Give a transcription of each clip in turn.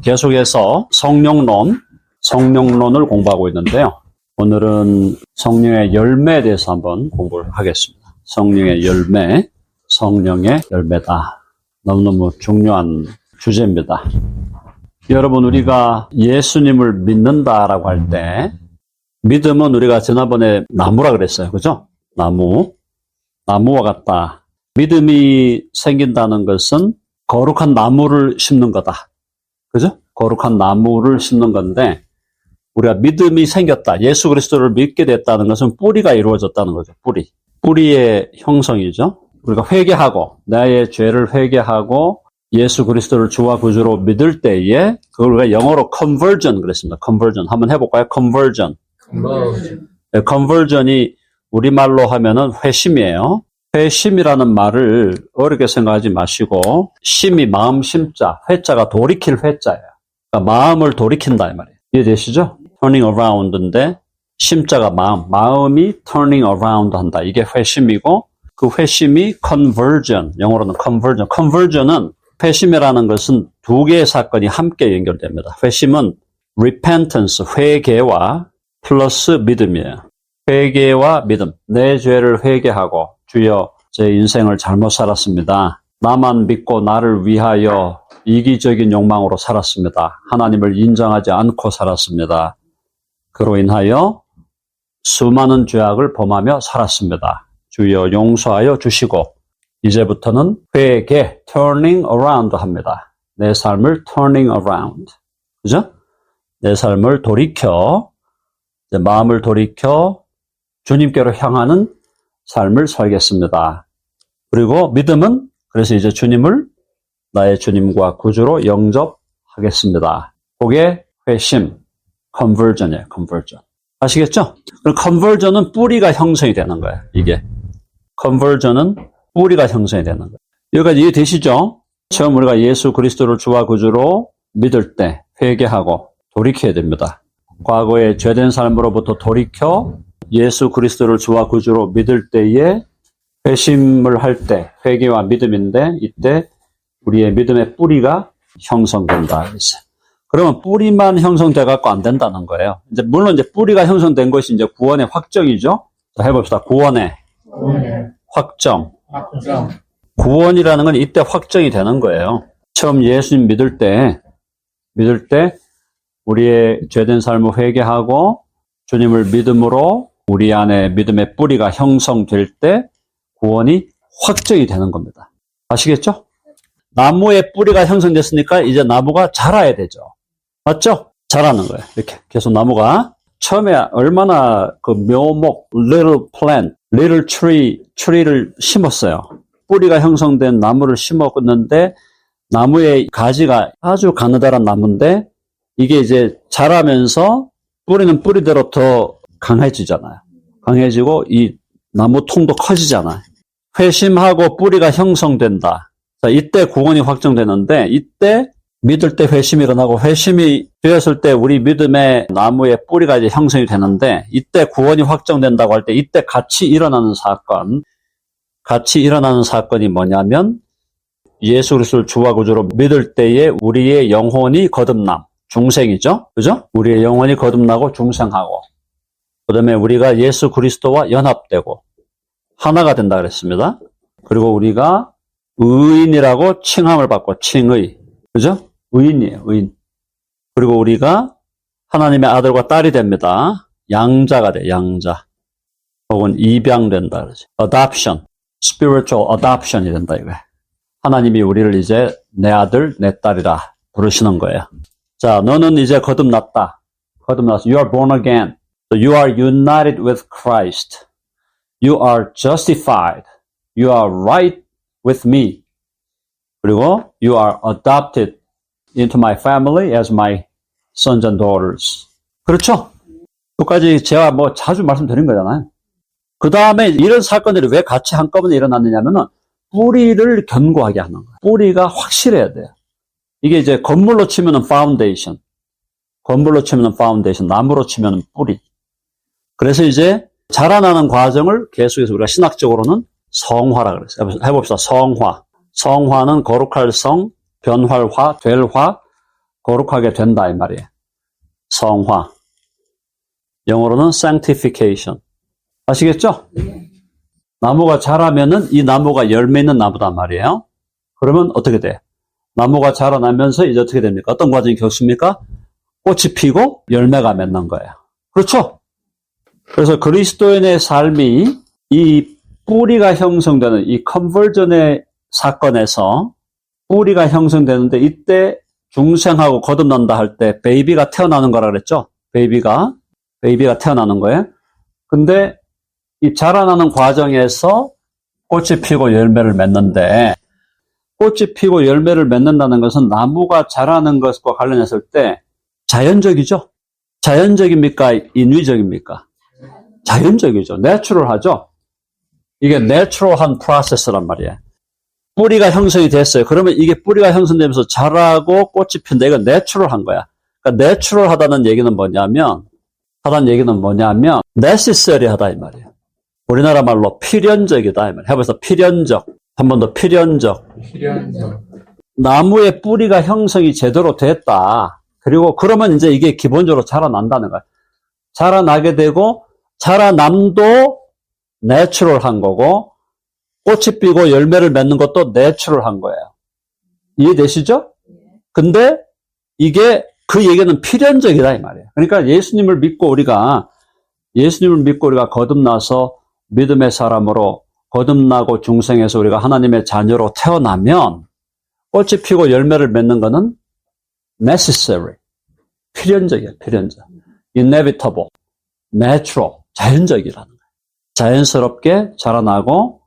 계속해서 성령론을 공부하고 있는데요. 오늘은 성령의 열매에 대해서 한번 공부를 하겠습니다. 성령의 열매, 성령의 열매다. 너무너무 중요한 주제입니다. 여러분, 우리가 예수님을 믿는다라고 할 때, 믿음은 우리가 지난번에 나무라 그랬어요. 그죠? 나무와 같다. 믿음이 생긴다는 것은 거룩한 나무를 심는 거다. 그죠? 거룩한 나무를 심는 건데, 우리가 믿음이 생겼다. 예수 그리스도를 믿게 됐다는 것은 뿌리가 이루어졌다는 거죠. 뿌리의 형성이죠. 우리가 회개하고, 나의 죄를 회개하고, 예수 그리스도를 주와 구주로 믿을 때에, 그걸 우리가 영어로 conversion 그랬습니다. conversion. 한번 해볼까요? conversion. 네, conversion이 우리말로 하면은 회심이에요. 회심이라는 말을 어렵게 생각하지 마시고, 심이 마음 심자, 회자가 돌이킬 회자예요. 그러니까 마음을 돌이킨다 이 말이에요. 이해되시죠? turning around인데 심자가 마음이 turning around 한다. 이게 회심이고, 그 회심이 conversion, 영어로는 conversion. conversion은 회심이라는 것은 두 개의 사건이 함께 연결됩니다. 회심은 repentance, 회개와 플러스 믿음이에요. 회개와 믿음. 내 죄를 회개하고, 주여, 제 인생을 잘못 살았습니다. 나만 믿고 나를 위하여 이기적인 욕망으로 살았습니다. 하나님을 인정하지 않고 살았습니다. 그로 인하여 수많은 죄악을 범하며 살았습니다. 주여 용서하여 주시고, 이제부터는 회개, turning around 합니다. 내 삶을 turning around. 그죠? 내 삶을 돌이켜, 마음을 돌이켜 주님께로 향하는 삶을 살겠습니다. 그리고 믿음은, 그래서 이제 주님을 나의 주님과 구주로 영접하겠습니다. 그게 회심, conversion이에요, conversion. 아시겠죠? 그럼 conversion은 뿌리가 형성이 되는 거예요, 이게. conversion은 뿌리가 형성이 되는 거예요. 여기까지 이해되시죠? 처음 우리가 예수 그리스도를 주와 구주로 믿을 때 회개하고 돌이켜야 됩니다. 과거의 죄된 삶으로부터 돌이켜 예수 그리스도를 주와 구주로 믿을 때에 회심을 할 때, 회개와 믿음인데, 이때 우리의 믿음의 뿌리가 형성된다. 그러면 뿌리만 형성돼 갖고 안 된다는 거예요. 이제 물론 이제 뿌리가 형성된 것이 이제 구원의 확정이죠. 자, 해봅시다. 구원의 확정. 구원이라는 건 이때 확정이 되는 거예요. 처음 예수님 믿을 때 우리의 죄된 삶을 회개하고 주님을 믿음으로 우리 안에 믿음의 뿌리가 형성될 때 구원이 확정이 되는 겁니다. 아시겠죠? 나무의 뿌리가 형성됐으니까 이제 나무가 자라야 되죠. 맞죠? 자라는 거예요. 이렇게 계속 나무가 처음에 얼마나 그 묘목, little plant, little tree를 심었어요. 뿌리가 형성된 나무를 심었는데 나무의 가지가 아주 가느다란 나무인데 이게 이제 자라면서 뿌리는 뿌리대로 더 강해지잖아요. 강해지고 이 나무 통도 커지잖아요. 회심하고 뿌리가 형성된다. 자, 이때 구원이 확정되는데 이때 믿을 때 회심이 일어나고 회심이 되었을 때 우리 믿음의 나무의 뿌리가 이제 형성이 되는데 이때 구원이 확정된다고 할 때 이때 같이 일어나는 사건이 뭐냐면 예수 그리스도를 주와 구주로 믿을 때에 우리의 영혼이 거듭남, 중생이죠. 그죠? 우리의 영혼이 거듭나고 중생하고 그다음에 우리가 예수 그리스도와 연합되고 하나가 된다 그랬습니다. 그리고 우리가 의인이라고 칭함을 받고 칭의. 그죠? 의인이에요, 의인. 그리고 우리가 하나님의 아들과 딸이 됩니다. 양자가 돼, 양자. 혹은 입양된다 그러죠. adoption, spiritual adoption이 된다 이거예요. 하나님이 우리를 이제 내 아들, 내 딸이라 부르시는 거예요. 자, 너는 이제 거듭났다. 거듭났어. You are born again. So you are united with Christ. You are justified. You are right with me. 그리고 you are adopted into my family as my sons and daughters. 그렇죠? 여기까지 제가 뭐 자주 말씀드린 거잖아요. 그 다음에 이런 사건들이 왜 같이 한꺼번에 일어났느냐면은 뿌리를 견고하게 하는 거예요. 뿌리가 확실해야 돼요. 이게 이제 건물로 치면은 파운데이션. 나무로 치면은 뿌리. 그래서 이제 자라나는 과정을 계속해서 우리가 신학적으로는 성화라 그랬어요. 해봅시다. 성화. 성화는 거룩할 성, 변활화, 될화, 거룩하게 된다 이 말이에요. 성화. 영어로는 sanctification. 아시겠죠? 나무가 자라면은 이 나무가 열매 있는 나무단 말이에요. 그러면 어떻게 돼? 나무가 자라나면서 이제 어떻게 됩니까? 어떤 과정이 겪습니까? 꽃이 피고 열매가 맺는 거예요. 그렇죠? 그래서 그리스도인의 삶이 이 뿌리가 형성되는 이 컨버전의 사건에서 뿌리가 형성되는데 이때 중생하고 거듭난다 할 때 베이비가 태어나는 거라 그랬죠? 베이비가 태어나는 거예요. 근데 이 자라나는 과정에서 꽃이 피고 열매를 맺는데 꽃이 피고 열매를 맺는다는 것은 나무가 자라는 것과 관련했을 때 자연적이죠? 자연적입니까? 인위적입니까? 자연적이죠. 내추럴하죠? 이게 내추럴한 프로세스란 말이에요. 뿌리가 형성이 됐어요. 그러면 이게 뿌리가 형성되면서 자라고 꽃이 핀다. 이건 내추럴한 거야. 그러니까 내추럴하다는 얘기는 뭐냐면 necessary하다 이 말이에요. 우리나라 말로 필연적이다 이 말이에요. 해봐서 필연적. 한 번 더 필연적. 나무의 뿌리가 형성이 제대로 됐다. 그리고 그러면 이제 이게 기본적으로 자라난다는 거야. 자라나게 되고 자라남도 내추럴한 거고 꽃이 피고 열매를 맺는 것도 내추럴한 거예요. 이해되시죠? 근데 이게 그 얘기는 필연적이다 이 말이에요. 그러니까 예수님을 믿고 우리가 거듭나서 믿음의 사람으로 거듭나고 중생에서 우리가 하나님의 자녀로 태어나면 꽃이 피고 열매를 맺는 것은 necessary. 필연적이에요. 필연적. inevitable. natural. 자연적이라는 거예요. 자연스럽게 자라나고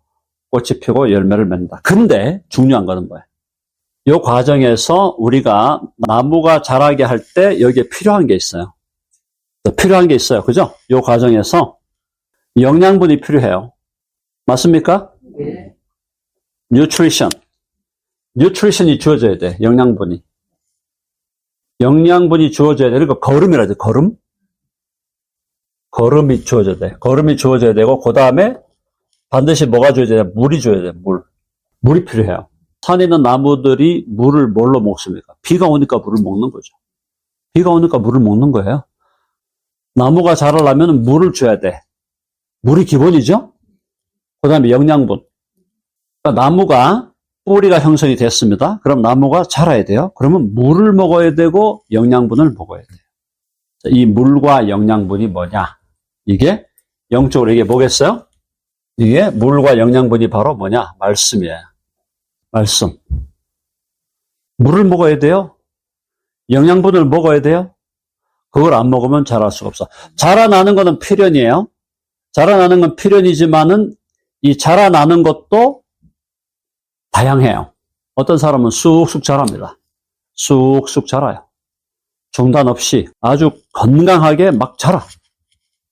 꽃이 피고 열매를 맺는다. 근데 중요한 거는 뭐예요? 이 과정에서 우리가 나무가 자라게 할 때 여기에 필요한 게 있어요. 그죠? 이 과정에서 영양분이 필요해요. 맞습니까? 네. 뉴트리션이 주어져야 돼. 영양분이 주어져야 돼. 그러니까 거름이라죠. 거름이 주어져야 돼. 거름이 주어져야 되고 그 다음에 반드시 뭐가 주어져야 돼? 물이 줘야 돼. 물이 필요해요. 산에 있는 나무들이 물을 뭘로 먹습니까? 비가 오니까 물을 먹는 거죠. 비가 오니까 물을 먹는 거예요. 나무가 자라려면 물을 줘야 돼. 물이 기본이죠? 그 다음에 영양분. 그러니까 나무가 뿌리가 형성이 됐습니다. 그럼 나무가 자라야 돼요. 그러면 물을 먹어야 되고 영양분을 먹어야 돼요. 이 물과 영양분이 뭐냐? 이게 영적으로 이게 뭐겠어요? 이게 물과 영양분이 바로 뭐냐? 말씀이에요. 말씀. 물을 먹어야 돼요. 영양분을 먹어야 돼요. 그걸 안 먹으면 자랄 수가 없어. 자라나는 거는 필연이에요. 자라나는 건 필연이지만은 이 자라나는 것도 다양해요. 어떤 사람은 쑥쑥 자랍니다. 쑥쑥 자라요. 중단 없이 아주 건강하게 막 자라.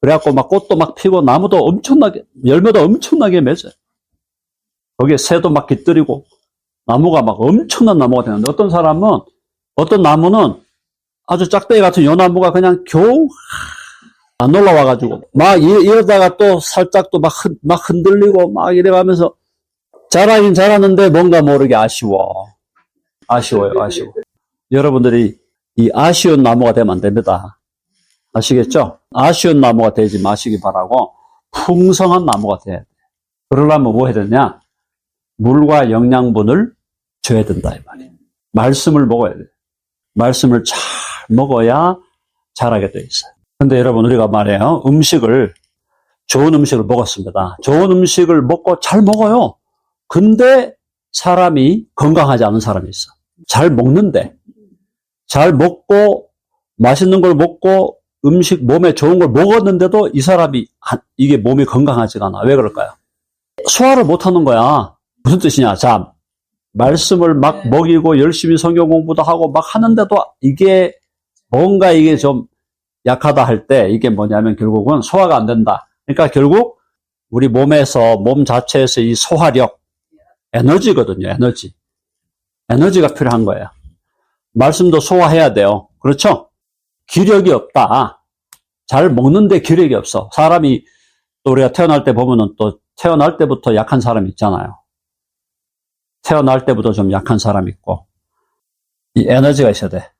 그래갖고 막 꽃도 막 피고 나무도 엄청나게, 열매도 엄청나게 맺어요. 거기에 새도 막 깃들이고 나무가 막 엄청난 나무가 되는데 어떤 나무는 아주 짝대기 같은 요 나무가 그냥 겨우 안 올라와가지고 막 이러다가 또 살짝 또 막 흔들리고 막 이래가면서 자라긴 자랐는데 뭔가 모르게 아쉬워요. 여러분들이 이 아쉬운 나무가 되면 안 됩니다. 아시겠죠? 아쉬운 나무가 되지 마시기 바라고 풍성한 나무가 돼야 돼. 그러려면 뭐 해야 되냐? 물과 영양분을 줘야 된다 이 말이에요. 말씀을 먹어야 돼. 말씀을 잘 먹어야 자라게 돼 있어요. 근데 여러분 우리가 말해요. 좋은 음식을 먹었습니다. 좋은 음식을 먹고 잘 먹어요. 근데 사람이 건강하지 않은 사람이 있어. 잘 먹는데 잘 먹고 맛있는 걸 먹고 음식 몸에 좋은 걸 먹었는데도 이 사람이 이게 몸이 건강하지가 않아. 왜 그럴까요? 소화를 못하는 거야. 무슨 뜻이냐? 자, 말씀을 막 먹이고 열심히 성경 공부도 하고 막 하는데도 이게 뭔가 이게 좀 약하다 할 때 이게 뭐냐면 결국은 소화가 안 된다. 그러니까 결국 우리 몸 자체에서 이 소화력, 에너지거든요. 에너지가 필요한 거예요. 말씀도 소화해야 돼요. 그렇죠? 기력이 없다. 잘 먹는데 기력이 없어. 사람이 또 우리가 태어날 때 보면은 또 태어날 때부터 약한 사람이 있잖아요. 태어날 때부터 좀 약한 사람이 있고 이 에너지가 있어야 돼.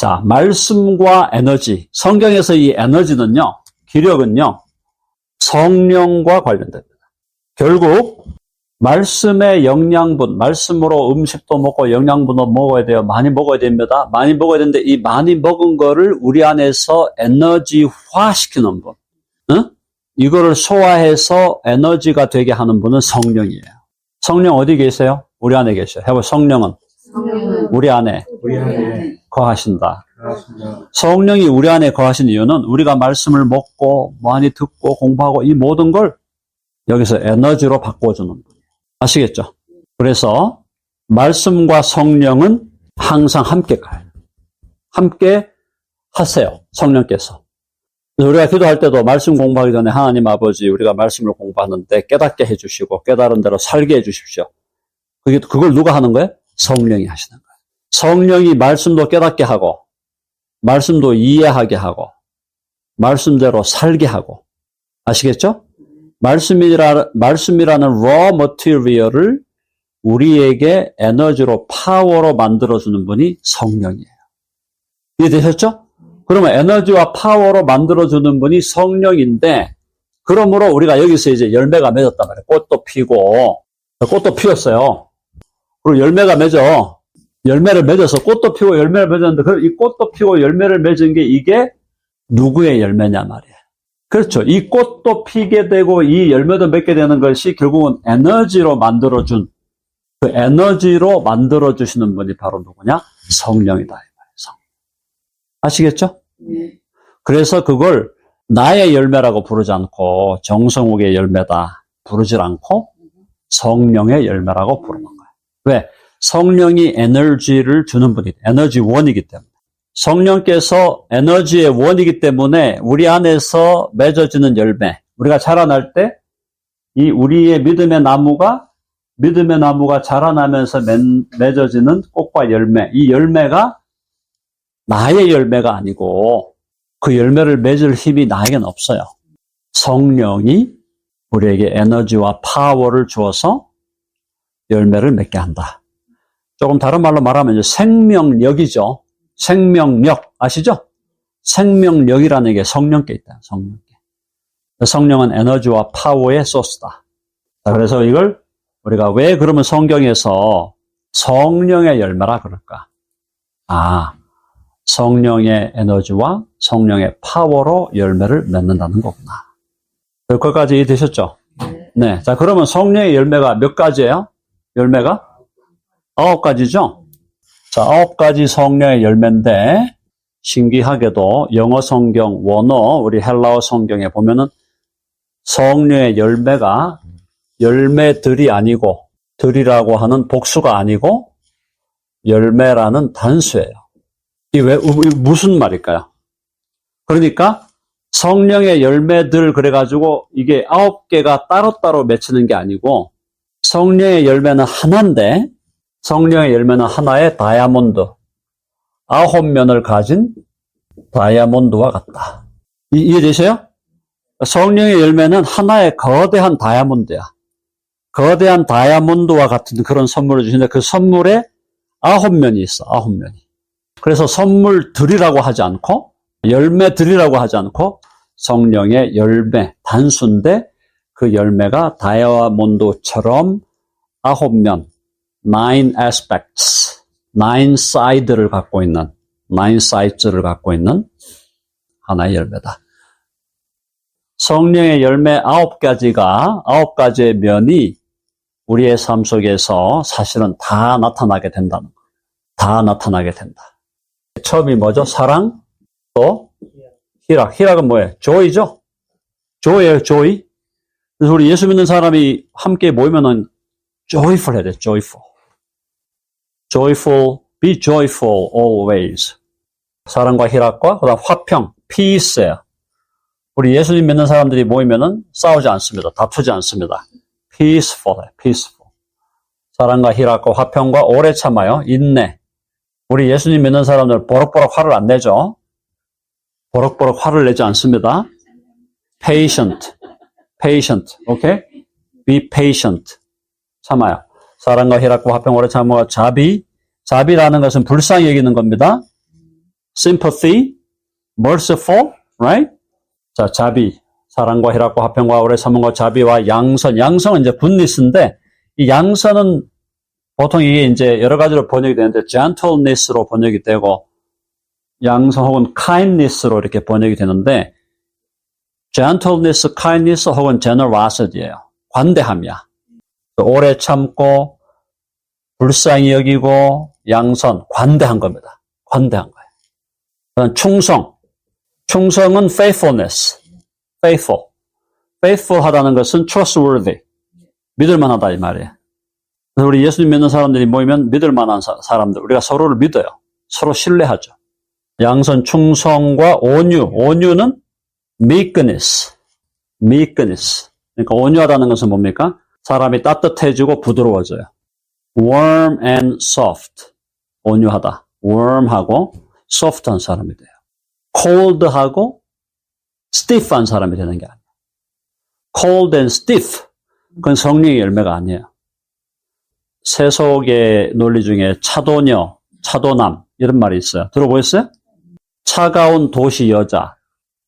자, 말씀과 에너지. 성경에서 이 에너지는요, 기력은요, 성령과 관련됩니다. 결국 말씀의 영양분, 말씀으로 음식도 먹고 영양분도 먹어야 돼요. 많이 먹어야 됩니다. 많이 먹어야 되는데 이 많이 먹은 거를 우리 안에서 에너지화 시키는 분, 응? 이거를 소화해서 에너지가 되게 하는 분은 성령이에요. 성령 어디 계세요? 우리 안에 계셔요. 해보 성령은 우리 안에 거하신다. 성령이 우리 안에 거하신 이유는 우리가 말씀을 먹고 많이 듣고 공부하고 이 모든 걸 여기서 에너지로 바꿔주는 분이에요. 아시겠죠? 그래서 말씀과 성령은 항상 함께 가요. 함께 하세요. 성령께서. 우리가 기도할 때도 말씀 공부하기 전에 하나님 아버지 우리가 말씀을 공부하는데 깨닫게 해주시고 깨달은 대로 살게 해주십시오. 그걸 누가 하는 거예요? 성령이 하시는 거예요. 성령이 말씀도 깨닫게 하고 말씀도 이해하게 하고 말씀대로 살게 하고 아시겠죠? 말씀이라는 raw material을 우리에게 에너지로 파워로 만들어주는 분이 성령이에요. 이해되셨죠? 그러면 에너지와 파워로 만들어주는 분이 성령인데 그러므로 우리가 여기서 이제 열매가 맺었단 말이에요. 꽃도 피고 꽃도 피웠어요. 그리고 열매가 맺어. 열매를 맺어서 꽃도 피고 열매를 맺었는데 이 꽃도 피고 열매를 맺은 게 이게 누구의 열매냐 말이에요. 그렇죠. 이 꽃도 피게 되고 이 열매도 맺게 되는 것이 결국은 에너지로 만들어준 그 에너지로 만들어주시는 분이 바로 누구냐? 성령이다. 아시겠죠? 그래서 그걸 나의 열매라고 부르지 않고 정성욱의 열매다 부르지 않고 성령의 열매라고 부르는 거예요. 왜? 성령이 에너지를 주는 분이기 때문에 에너지 원이기 때문에 성령께서 에너지의 원이기 때문에 우리 안에서 맺어지는 열매 우리가 자라날 때 이 우리의 믿음의 나무가 자라나면서 맺어지는 꽃과 열매 이 열매가 나의 열매가 아니고 그 열매를 맺을 힘이 나에게는 없어요. 성령이 우리에게 에너지와 파워를 주어서 열매를 맺게 한다. 조금 다른 말로 말하면 이제 생명력이죠. 생명력 아시죠? 생명력이라는 게 성령께 있다. 성령께. 성령은 에너지와 파워의 소스다. 자, 그래서 이걸 우리가 왜 그러면 성경에서 성령의 열매라 그럴까? 성령의 에너지와 성령의 파워로 열매를 맺는다는 거구나. 여기까지 이해되셨죠? 네. 자, 그러면 성령의 열매가 몇 가지예요? 열매가? 9가지죠? 자, 9가지 성령의 열매인데, 신기하게도 영어 성경, 원어, 우리 헬라어 성경에 보면은 성령의 열매가 열매들이 아니고, 들이라고 하는 복수가 아니고, 열매라는 단수예요. 이게 무슨 말일까요? 그러니까 성령의 열매들 그래가지고 이게 9개가 따로따로 맺히는 게 아니고 성령의 열매는 하나인데 성령의 열매는 하나의 다이아몬드 9면을 가진 다이아몬드와 같다. 이해되세요? 성령의 열매는 하나의 거대한 다이아몬드야. 거대한 다이아몬드와 같은 그런 선물을 주시는데 그 선물에 9면이 있어. 9면이. 그래서 선물들이라고 하지 않고 열매들이라고 하지 않고 성령의 열매, 단수인데 그 열매가 다이아몬드처럼 9면, 9 aspects, 9 side를 갖고 있는, 9 sides를 갖고 있는 하나의 열매다. 성령의 열매 9가지의 면이 우리의 삶 속에서 사실은 다 나타나게 된다는 거예요. 다 나타나게 된다. 처음이 뭐죠? 사랑, 또 희락. 희락은 뭐예요? joy죠? joy예요, joy. 그래서 우리 예수 믿는 사람이 함께 모이면은 joyful 해야 돼, joyful. joyful, be joyful always. 사랑과 희락과 그다음 화평, peace예요. 우리 예수님 믿는 사람들이 모이면은 싸우지 않습니다. 다투지 않습니다. peaceful, peaceful. 사랑과 희락과 화평과 오래 참아요. 인내. 우리 예수님 믿는 사람들 버럭버럭 화를 안 내죠. 버럭버럭 화를 내지 않습니다. patient, okay? be patient. 참아요. 사랑과 희락과 화평 오래 참아와 자비라는 것은 불쌍히 여기는 겁니다. sympathy, merciful, right? 자, 자비, 사랑과 희락과 화평과 오래 참음과 자비와 양선. 양선은 이제 굿니스인데, 이 양선은 보통 이게 이제 여러 가지로 번역이 되는데, gentleness로 번역이 되고, 양선 혹은 kindness로 이렇게 번역이 되는데, gentleness, kindness 혹은 generosity예요. 관대함이야. 오래 참고, 불쌍히 여기고, 양선, 관대한 겁니다. 관대한 거예요. 충성. 충성은 faithfulness. faithful. faithful 하다는 것은 trustworthy. 믿을만하다 이 말이에요. 그래서 우리 예수님 믿는 사람들이 모이면 믿을만한 사람들, 우리가 서로를 믿어요. 서로 신뢰하죠. 양선, 충성과 온유. 온유는 meekness. meekness. 그러니까 온유하다는 것은 뭡니까? 사람이 따뜻해지고 부드러워져요. warm and soft. 온유하다. warm하고 soft한 사람이 돼요. cold하고 stiff한 사람이 되는 게 아니에요. cold and stiff. 그건 성령의 열매가 아니에요. 세속의 논리 중에 차도녀, 차도남 이런 말이 있어요. 들어보셨어요? 차가운 도시 여자,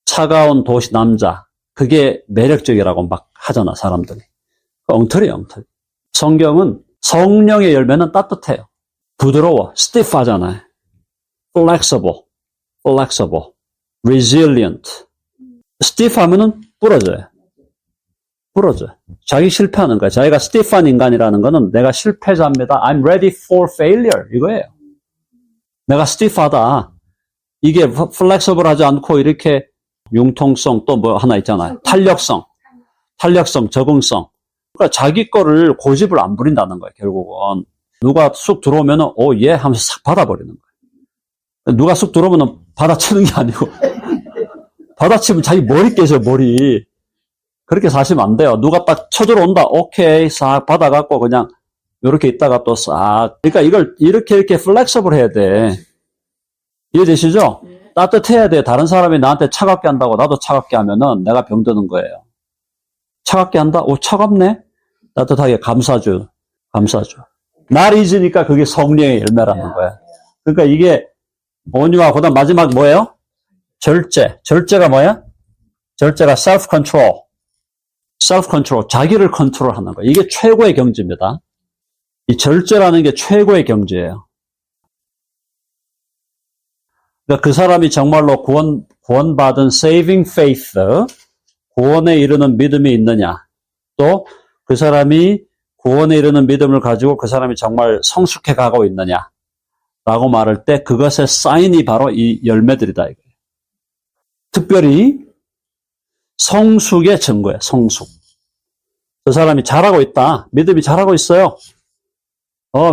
차가운 도시 남자. 그게 매력적이라고 막 하잖아, 사람들이. 엉터리예요, 엉터리. 성경은 성령의 열매는 따뜻해요. 부드러워, stiff 하잖아요. flexible, resilient. stiff 하면은 부러져요. 부러져. 자기 실패하는 거야. 자기가 stiff한 인간이라는 거는 내가 실패자입니다. I'm ready for failure. 이거예요. 내가 stiff하다. 이게 flexible 하지 않고 이렇게 융통성 또 뭐 하나 있잖아요. 탄력성, 적응성. 그러니까 자기 거를 고집을 안 부린다는 거예요. 결국은. 누가 쑥 들어오면은 예 하면서 싹 받아버리는 거예요. 누가 쑥 들어오면은 받아치는 게 아니고 받아치면 자기 머리 깨져 머리. 그렇게 사시면 안 돼요. 누가 딱 쳐들어온다. 오케이. 싹 받아갖고 그냥 이렇게 있다가 또 싹. 그러니까 이걸 이렇게 플렉서블 해야 돼. 이해되시죠? 따뜻해야 돼. 다른 사람이 나한테 차갑게 한다고 나도 차갑게 하면은 내가 병드는 거예요. 차갑게 한다? 오, 차갑네? 따뜻하게 감싸줘. 날 잊으니까 그게 성령의 열매라는 거야. 그러니까 이게 온유와 그다음 마지막 뭐예요? 절제. 절제가 뭐야? 절제가 self-control. 자기를 컨트롤하는 거예요. 이게 최고의 경지입니다. 이 절제라는 게 최고의 경지예요. 그러니까 그 사람이 정말로 구원받은 saving faith, 구원에 이르는 믿음이 있느냐, 또 그 사람이 구원에 이르는 믿음을 가지고 그 사람이 정말 성숙해 가고 있느냐, 라고 말할 때 그것의 사인이 바로 이 열매들이다. 이거예요. 특별히 성숙의 증거예요. 성숙. 그 사람이 잘하고 있다. 믿음이 잘하고 있어요.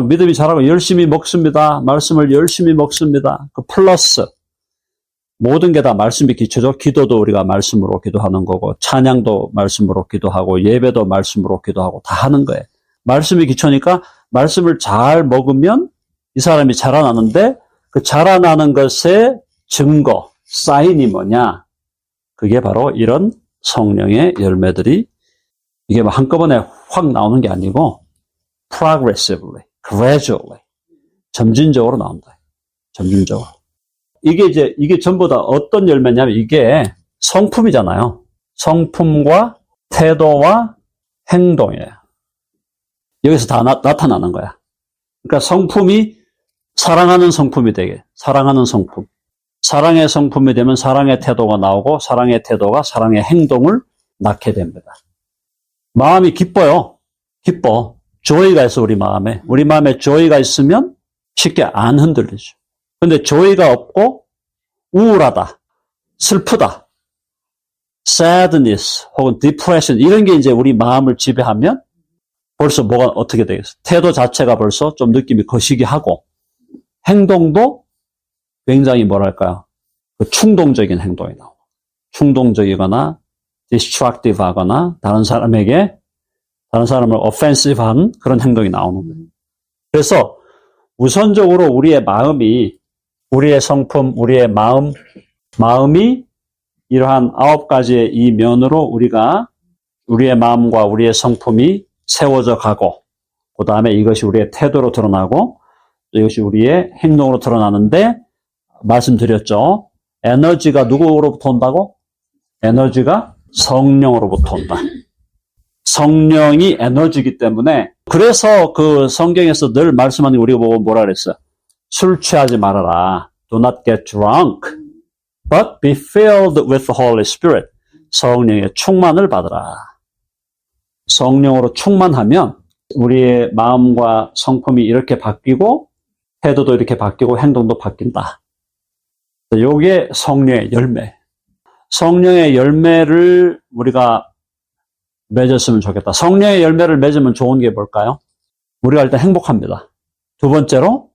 믿음이 잘하고 열심히 먹습니다. 말씀을 열심히 먹습니다. 그 플러스 모든 게 다 말씀이 기초죠. 기도도 우리가 말씀으로 기도하는 거고 찬양도 말씀으로 기도하고 예배도 말씀으로 기도하고 다 하는 거예요. 말씀이 기초니까 말씀을 잘 먹으면 이 사람이 자라나는데 그 자라나는 것의 증거, 사인이 뭐냐? 그게 바로 이런 성령의 열매들이 이게 뭐 한꺼번에 확 나오는 게 아니고 progressively, gradually, 점진적으로 나온다. 점진적으로. 이게 전부 다 어떤 열매냐면 이게 성품이잖아요. 성품과 태도와 행동이에요. 여기서 다 나타나는 거야. 그러니까 성품이 사랑하는 성품이 되게, 사랑하는 성품. 사랑의 성품이 되면 사랑의 태도가 나오고 사랑의 태도가 사랑의 행동을 낳게 됩니다. 마음이 기뻐요. 기뻐. joy가 있어, 우리 마음에. 우리 마음에 joy가 있으면 쉽게 안 흔들리죠. 근데 joy가 없고 우울하다, 슬프다, sadness 혹은 depression 이런 게 이제 우리 마음을 지배하면 벌써 뭐가 어떻게 되겠어? 태도 자체가 벌써 좀 느낌이 거시기하고 행동도 굉장히 뭐랄까요? 충동적인 행동이 나오고 충동적이거나 destructive 하거나 다른 사람을 offensive한 그런 행동이 나오는 거예요. 그래서 우선적으로 우리의 마음이, 우리의 성품, 우리의 마음이 이러한 9가지의 이 면으로 우리의 마음과 우리의 성품이 세워져 가고, 그 다음에 이것이 우리의 태도로 드러나고, 이것이 우리의 행동으로 드러나는데, 말씀드렸죠. 에너지가 누구로부터 온다고? 에너지가 성령으로부터 온다. 성령이 에너지이기 때문에 그래서 그 성경에서 늘 말씀하는 게 우리가 보고 뭐라 그랬어요? 술 취하지 말아라. Do not get drunk, but be filled with the Holy Spirit. 성령의 충만을 받으라. 성령으로 충만하면 우리의 마음과 성품이 이렇게 바뀌고 태도도 이렇게 바뀌고 행동도 바뀐다. 이게 성령의 열매. 성령의 열매를 우리가 맺었으면 좋겠다. 성령의 열매를 맺으면 좋은 게 뭘까요? 우리가 일단 행복합니다. 두 번째로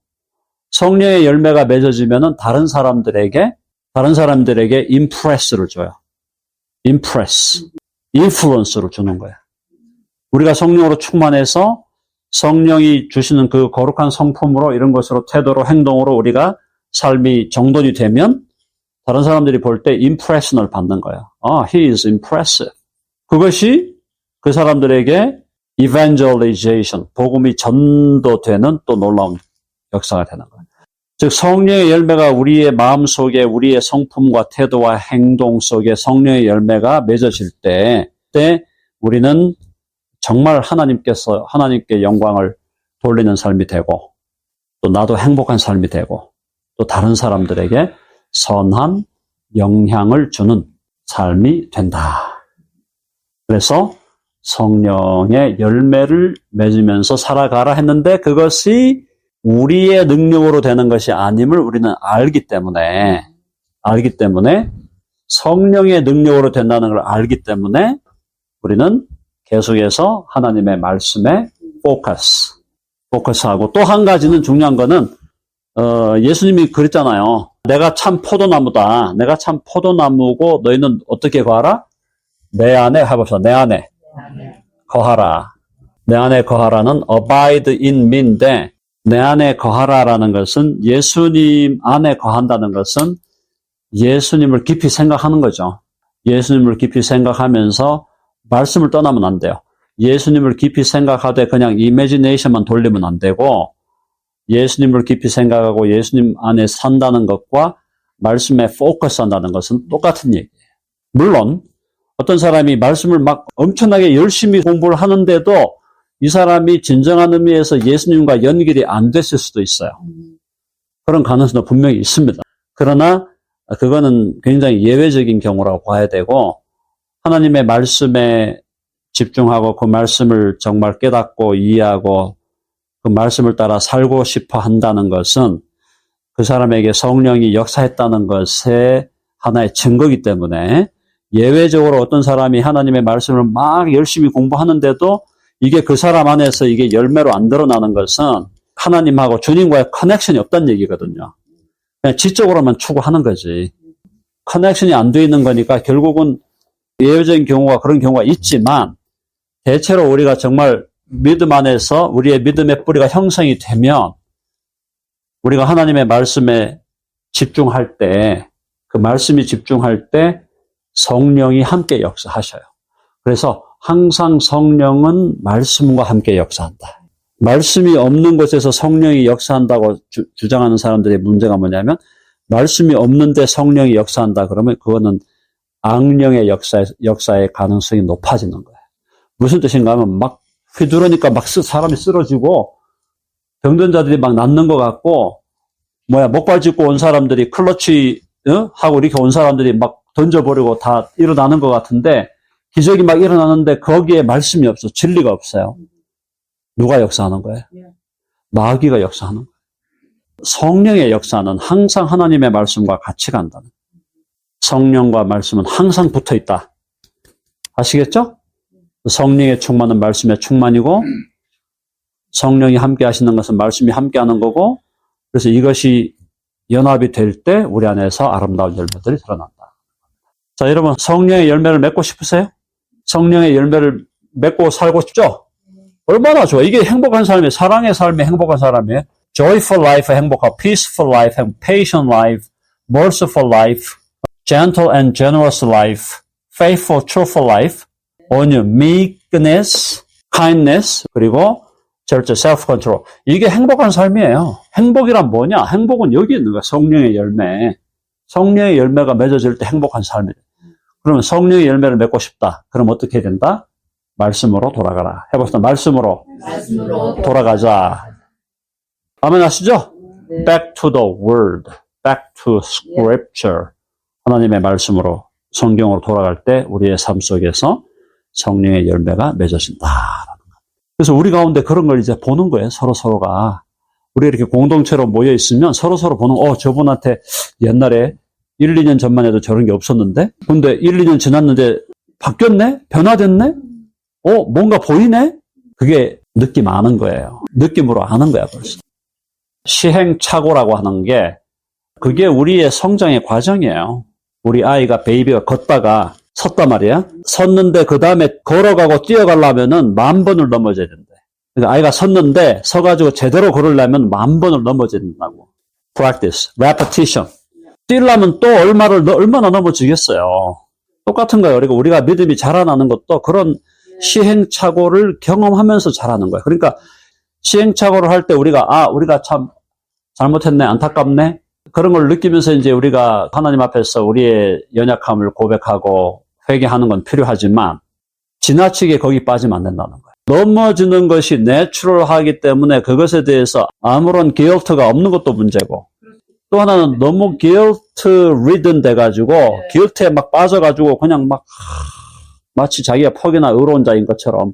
성령의 열매가 맺어지면은 다른 사람들에게 임프레스를 줘요. 임프레스, 인플루언스를 주는 거예요. 우리가 성령으로 충만해서 성령이 주시는 그 거룩한 성품으로 이런 것으로 태도로 행동으로 우리가 삶이 정돈이 되면 다른 사람들이 볼 때 임프레션을 받는 거예요. He is impressive. 그것이 그 사람들에게 evangelization, 복음이 전도되는 또 놀라운 역사가 되는 거예요. 즉 성령의 열매가 우리의 마음 속에 우리의 성품과 태도와 행동 속에 성령의 열매가 맺어질 때 우리는 정말 하나님께 영광을 돌리는 삶이 되고 또 나도 행복한 삶이 되고 또 다른 사람들에게 선한 영향을 주는 삶이 된다. 그래서 성령의 열매를 맺으면서 살아가라 했는데 그것이 우리의 능력으로 되는 것이 아님을 우리는 알기 때문에 성령의 능력으로 된다는 걸 알기 때문에 우리는 계속해서 하나님의 말씀에 포커스하고 또 한 가지는 중요한 거는 예수님이 그랬잖아요. 내가 참 포도나무다. 내가 참 포도나무고 너희는 어떻게 거하라? 내 안에 해봅시다. 내 안에 거하라. 내 안에 거하라는 abide in me인데 내 안에 거하라라는 것은 예수님 안에 거한다는 것은 예수님을 깊이 생각하는 거죠. 예수님을 깊이 생각하면서 말씀을 떠나면 안 돼요. 예수님을 깊이 생각하되 그냥 이미지네이션만 돌리면 안 되고 예수님을 깊이 생각하고 예수님 안에 산다는 것과 말씀에 포커스한다는 것은 똑같은 얘기예요. 물론 어떤 사람이 말씀을 막 엄청나게 열심히 공부를 하는데도 이 사람이 진정한 의미에서 예수님과 연결이 안 됐을 수도 있어요. 그런 가능성도 분명히 있습니다. 그러나 그거는 굉장히 예외적인 경우라고 봐야 되고 하나님의 말씀에 집중하고 그 말씀을 정말 깨닫고 이해하고 그 말씀을 따라 살고 싶어 한다는 것은 그 사람에게 성령이 역사했다는 것의 하나의 증거이기 때문에 예외적으로 어떤 사람이 하나님의 말씀을 막 열심히 공부하는데도 이게 그 사람 안에서 이게 열매로 안 드러나는 것은 하나님하고 주님과의 커넥션이 없다는 얘기거든요. 그냥 지적으로만 추구하는 거지. 커넥션이 안 돼 있는 거니까 결국은 예외적인 경우가 그런 경우가 있지만 대체로 우리가 정말 믿음 안에서 우리의 믿음의 뿌리가 형성이 되면 우리가 하나님의 말씀에 집중할 때 그 말씀이 집중할 때 성령이 함께 역사하셔요. 그래서 항상 성령은 말씀과 함께 역사한다. 말씀이 없는 곳에서 성령이 역사한다고 주장하는 사람들의 문제가 뭐냐면 말씀이 없는데 성령이 역사한다 그러면 그거는 악령의 역사의 가능성이 높아지는 거예요. 무슨 뜻인가 하면 막 휘두르니까 막 사람이 쓰러지고 병든 자들이 막 낫는 것 같고 목발 짚고 온 사람들이 클러치 하고 이렇게 온 사람들이 막 던져버리고 다 일어나는 것 같은데 기적이 막 일어나는데 거기에 말씀이 없어. 진리가 없어요. 누가 역사하는 거예요? 마귀가 역사하는 거예요. 성령의 역사는 항상 하나님의 말씀과 같이 간다는 거예요. 성령과 말씀은 항상 붙어 있다. 아시겠죠? 성령의 충만은 말씀의 충만이고 성령이 함께 하시는 것은 말씀이 함께 하는 거고 그래서 이것이 연합이 될 때 우리 안에서 아름다운 열매들이 드러난다. 자, 여러분 성령의 열매를 맺고 싶으세요? 성령의 열매를 맺고 살고 싶죠? 얼마나 좋아. 이게 행복한 삶이에요. 사랑의 삶이 행복한 사람이에요. Joyful life, 행복하고 peaceful life, patient life, merciful life, gentle and generous life, faithful, truthful life, 온유, meekness, kindness, 그리고 절제, self control. 이게 행복한 삶이에요. 행복이란 뭐냐? 행복은 여기 있는 거야. 성령의 열매. 성령의 열매가 맺어질 때 행복한 삶이에요. 그러면 성령의 열매를 맺고 싶다. 그럼 어떻게 된다? 말씀으로 돌아가라. 해봅시다. 말씀으로 돌아가자. 아멘 하시죠? 네. Back to the word. Back to scripture. 하나님의 말씀으로, 성경으로 돌아갈 때 우리의 삶 속에서 성령의 열매가 맺어진다. 그래서 우리 가운데 그런 걸 이제 보는 거예요. 서로가. 우리 이렇게 공동체로 모여 있으면 서로서로 보는, 저분한테 옛날에 1, 2년 전만 해도 저런 게 없었는데? 근데 1, 2년 지났는데 바뀌었네? 변화됐네? 뭔가 보이네? 그게 느낌 아는 거예요. 느낌으로 아는 거야, 벌써. 시행착오라고 하는 게, 그게 우리의 성장의 과정이에요. 우리 아이가, 베이비가 걷다가 섰단 말이야. 섰는데 그 다음에 걸어가고 뛰어가려면은 10,000번을 넘어져야 된대. 그러니까 아이가 섰는데 서가지고 제대로 걸으려면 10,000번을 넘어져야 된다고. Practice, repetition. 뛰려면 또 얼마나 넘어지겠어요. 똑같은 거예요. 그리고 우리가 믿음이 자라나는 것도 그런 시행착오를 경험하면서 자라는 거예요. 그러니까 시행착오를 할 때 우리가 참 잘못했네, 안타깝네. 그런 걸 느끼면서 이제 우리가 하나님 앞에서 우리의 연약함을 고백하고 회개하는 건 필요하지만 지나치게 거기 빠지면 안 된다는 거예요. 넘어지는 것이 내추럴하기 때문에 그것에 대해서 아무런 guilt가 없는 것도 문제고, 또 하나는 너무 guilt ridden 돼가지고 guilt에 막 빠져가지고 그냥 막 마치 자기가 퍽이나 의로운 자인 것처럼,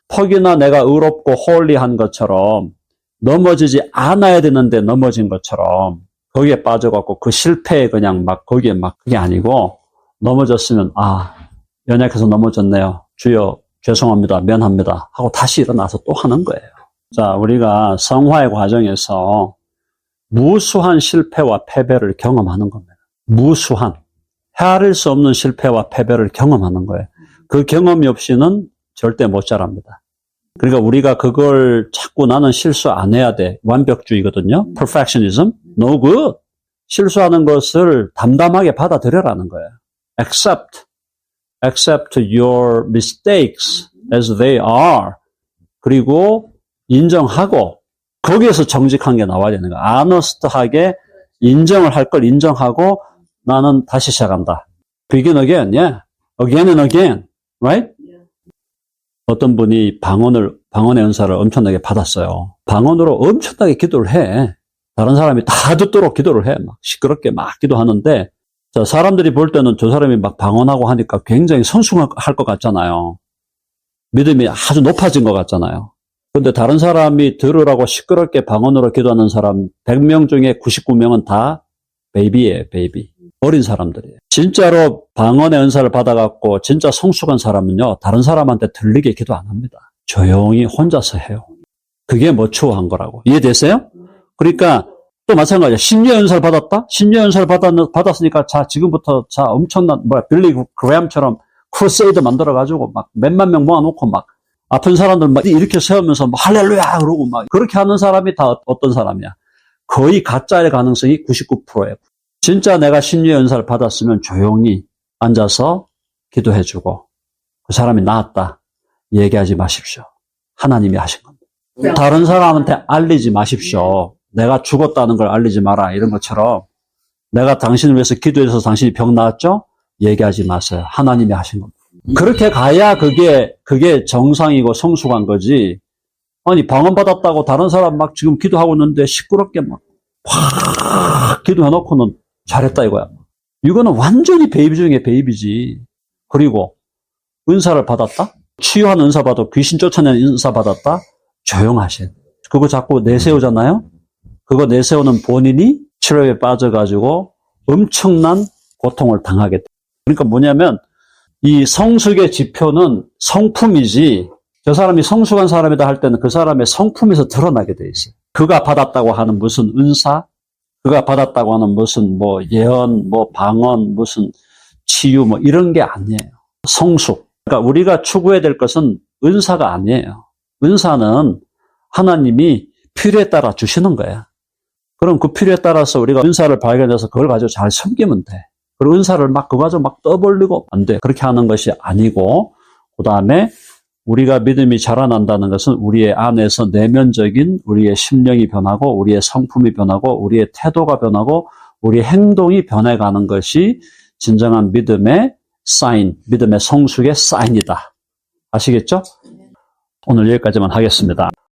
퍽이나 내가 의롭고 홀리한 것처럼, 넘어지지 않아야 되는데 넘어진 것처럼 거기에 빠져갖고 그 실패에 그냥 막 거기에 막 그게 아니고, 넘어졌으면 연약해서 넘어졌네요. 주여 죄송합니다. 면합니다. 하고 다시 일어나서 또 하는 거예요. 자, 우리가 성화의 과정에서 무수한 실패와 패배를 경험하는 겁니다. 무수한, 헤아릴 수 없는 실패와 패배를 경험하는 거예요. 그 경험이 없이는 절대 못 자랍니다. 그러니까 우리가 그걸 자꾸 나는 실수 안 해야 돼. 완벽주의거든요. Perfectionism. No good. 실수하는 것을 담담하게 받아들여라는 거예요. Accept your mistakes as they are. 그리고 인정하고, 거기에서 정직한 게 나와야 되는 거야. honest하게 인정을 할 걸 인정하고 나는 다시 시작한다. Begin again, yeah. Again and again. Right? 어떤 분이 방언의 은사를 엄청나게 받았어요. 방언으로 엄청나게 기도를 해. 다른 사람이 다 듣도록 기도를 해. 막 시끄럽게 막 기도하는데, 자, 사람들이 볼 때는 저 사람이 막 방언하고 하니까 굉장히 성숙할 것 같잖아요. 믿음이 아주 높아진 것 같잖아요. 근데 다른 사람이 들으라고 시끄럽게 방언으로 기도하는 사람 100명 중에 99명은 다 베이비예요, 베이비. 어린 사람들이에요. 진짜로 방언의 은사를 받아갖고 진짜 성숙한 사람은요, 다른 사람한테 들리게 기도 안 합니다. 조용히 혼자서 해요. 그게 머추어한 거라고. 이해되세요? 그러니까 또 마찬가지야. 심리의 은사를 받았다? 심리의 은사를 받았으니까 자, 지금부터 엄청난, 빌리 그레함처럼 크루세이드 만들어가지고 막 몇만 명 모아놓고 막 아픈 사람들 막 이렇게 세우면서 막 할렐루야 그러고 막 그렇게 하는 사람이 다 어떤 사람이야? 거의 가짜의 가능성이 99%예요. 진짜 내가 심리의 은사를 받았으면 조용히 앉아서 기도해주고 그 사람이 나았다 얘기하지 마십시오. 하나님이 하신 겁니다. 다른 사람한테 알리지 마십시오. 내가 죽었다는 걸 알리지 마라 이런 것처럼, 내가 당신을 위해서 기도해서 당신이 병 나았죠? 얘기하지 마세요. 하나님이 하신 겁니다. 그렇게 가야 그게 정상이고 성숙한 거지. 아니 방언 받았다고 다른 사람 막 지금 기도하고 있는데 시끄럽게 막 확 기도해놓고는 잘했다 이거야. 이거는 완전히 베이비 중에 베이비지. 그리고 은사를 받았다? 치유하는 은사 받아, 귀신 쫓아내는 은사 받았다? 조용하셔야 돼요. 그거 자꾸 내세우잖아요? 그거 내세우는 본인이 치료에 빠져가지고 엄청난 고통을 당하게 돼요. 그러니까 뭐냐면 이 성숙의 지표는 성품이지, 저 사람이 성숙한 사람이다 할 때는 그 사람의 성품에서 드러나게 돼 있어요. 그가 받았다고 하는 무슨 은사, 그가 받았다고 하는 무슨 예언, 방언, 무슨 치유 이런 게 아니에요. 성숙. 그러니까 우리가 추구해야 될 것은 은사가 아니에요. 은사는 하나님이 필요에 따라 주시는 거야. 그럼 그 필요에 따라서 우리가 은사를 발견해서 그걸 가지고 잘 섬기면 돼. 그리고 은사를 그거 가지고 막 떠벌리고 안 돼. 그렇게 하는 것이 아니고, 그 다음에 우리가 믿음이 자라난다는 것은 우리의 안에서 내면적인 우리의 심령이 변하고 우리의 성품이 변하고 우리의 태도가 변하고 우리의 행동이 변해가는 것이 진정한 믿음의 사인, 믿음의 성숙의 사인이다. 아시겠죠? 오늘 여기까지만 하겠습니다.